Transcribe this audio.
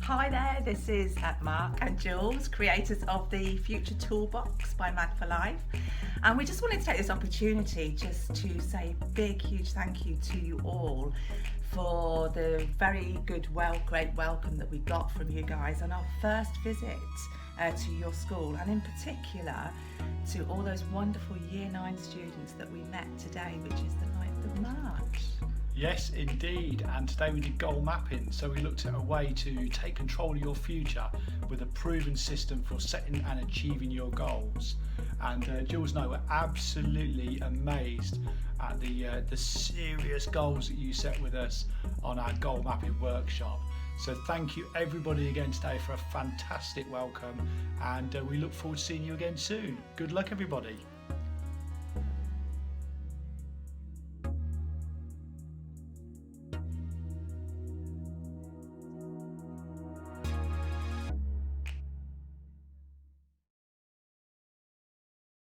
Hi there, this is Mark and Jules, creators of the Future Toolbox by Mad for Life. And we just wanted to take this opportunity just to say a big, huge thank you to you all for the very good, great welcome that we got from you guys on our first visit to your school, and in particular to all those wonderful Year 9 students that we met today, which is the 9th of March. Yes, indeed. And today we did goal mapping. So we looked at a way to take control of your future with a proven system for setting and achieving your goals. And Jules and I were absolutely amazed at the serious goals that you set with us on our goal mapping workshop. So thank you everybody again today for a fantastic welcome, and we look forward to seeing you again soon. Good luck everybody.